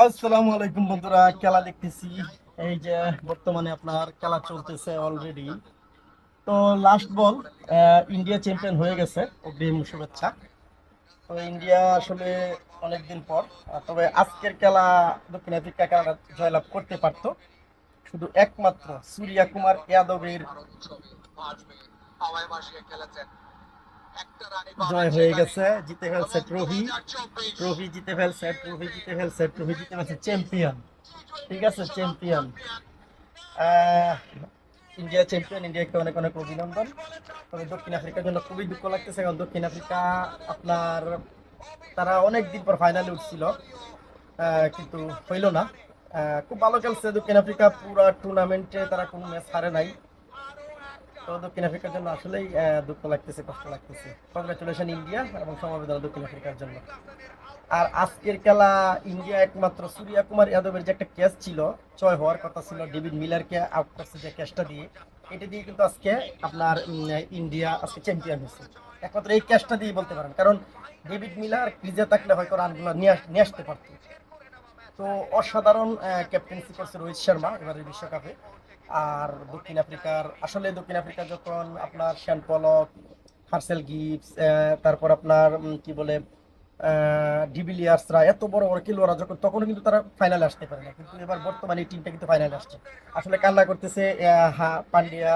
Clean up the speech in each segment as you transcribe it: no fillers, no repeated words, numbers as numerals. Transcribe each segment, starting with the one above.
আসসালামু আলাইকুম বন্ধুরা, খেলা দেখতেছি। এই যে বর্তমানে আপনার খেলা চলতেছে অলরেডি। তো লাস্ট বল, ইন্ডিয়া চ্যাম্পিয়ন হয়ে গেছে, অগ্রিম শুভেচ্ছা। তো ইন্ডিয়া আসলে অনেকদিন পর, তবে আজকের খেলা দক্ষিণ আফ্রিকা খেলাটা জয়লাভ করতে পারতো, শুধু একমাত্র সূর্যা কুমার যাদবের জয় হয়ে গেছে, জিতে ফেলছে ট্রফি। ট্রফি জিতে ফেলছে, ট্রফি জিতে ফেলছে, ট্রফি জিতে ফেলছে, চ্যাম্পিয়ন। ঠিক আছে, চ্যাম্পিয়ন। আহ, ইন্ডিয়া চ্যাম্পিয়ন, ইন্ডিয়াকে অনেক অনেক অভিনন্দন। তবে দক্ষিণ আফ্রিকার জন্য খুবই দুঃখ লাগতেছে, কারণ দক্ষিণ আফ্রিকা আপনার তারা অনেক দিন পর ফাইনালে উঠছিল, কিন্তু হইল না। খুব ভালো খেলছে দক্ষিণ আফ্রিকা, পুরা টুর্নামেন্টে তারা কোনো ম্যাচ হারে নাই। তো দক্ষিণ আফ্রিকার জন্য আসলেই দুঃখ লাগতেছে, কষ্ট লাগতেছে। কংগ্রেচুলেশন ইন্ডিয়া এবং সমবেদনা দক্ষিণ আফ্রিকার জন্য। আর আজকের খেলা, ইন্ডিয়া একমাত্র সূর্যা কুমার যাদবের যে একটা ক্যাচ ছিল, ছয় হওয়ার কথা ছিল, ডেভিড মিলারকে আউট করছে যে ক্যাচটা দিয়ে, এটা দিয়ে কিন্তু আজকে আপনার ইন্ডিয়া আজকে চ্যাম্পিয়ন হয়েছে। একমাত্র এই ক্যাচটা দিয়ে বলতে পারেন, কারণ ডেভিড মিলার ক্রিজে থাকলে হয়তো রানগুলো নিয়ে আসতে পারত। তো অসাধারণ ক্যাপ্টেন্সি করছে রোহিত শর্মা এবারের বিশ্বকাপে। আর দক্ষিণ আফ্রিকা যখন আপনার শ্যান পলক, হার্সেল গিবস, তারপর আপনার কি বলে ডিভিলিয়ার্সরা, এত বড় বড় খেলোয়াড়রা যখন, তখনও কিন্তু তারা ফাইনালে আসতে পারে না, কিন্তু এবার বর্তমানে এই টিমটা কিন্তু ফাইনালে আসছে। আসলে কান্না করতেছে পান্ডিয়া,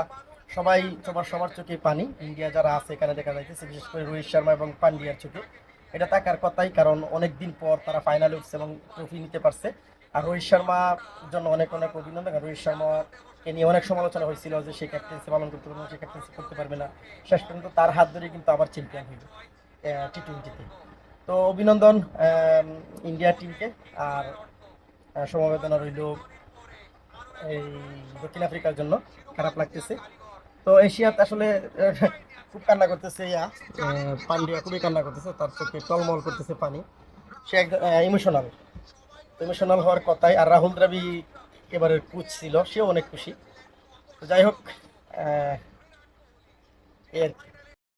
সবাই সবার সবার চোখে পানি। ইন্ডিয়া যারা আছে এখানে দেখা যাইতেছে, বিশেষ করে রোহিত শর্মা এবং পান্ডিয়ার চোখে এটা থাকার কথাই, কারণ অনেক দিন পর তারা ফাইনালে উঠছে এবং ট্রফি নিতে পারছে। আর রোহিত শর্মার জন্য অনেক অনেক অভিনন্দন। আর রোহিত শর্মাকে নিয়ে অনেক সমালোচনা হয়েছিল যে সে ক্যাপ্টেন্সি পালন করতে পারবে না, সে ক্যাপ্টেন্সি করতে পারবে না। শেষ পর্যন্ত তার হাত ধরে কিন্তু আবার চ্যাম্পিয়ন হইল টি-20-তে। তো অভিনন্দন ইন্ডিয়া টিমকে। আর সমবেদনা রইল এই দক্ষিণ আফ্রিকার জন্য, খারাপ লাগতেছে। তো এশিয়াতে আসলে খুব কান্না করতেছে পান্ডিয়া খুবই কান্না করতেছে, তার চোখে টলমল করতেছে পানি। সে একদম ইমোশনাল, ইমোশনাল হওয়ার কথাই। আর রাহুল দ্রাবিড় এবারের কোচ ছিল, সেও অনেক খুশি। তো যাই হোক, আহ, এই আর কি।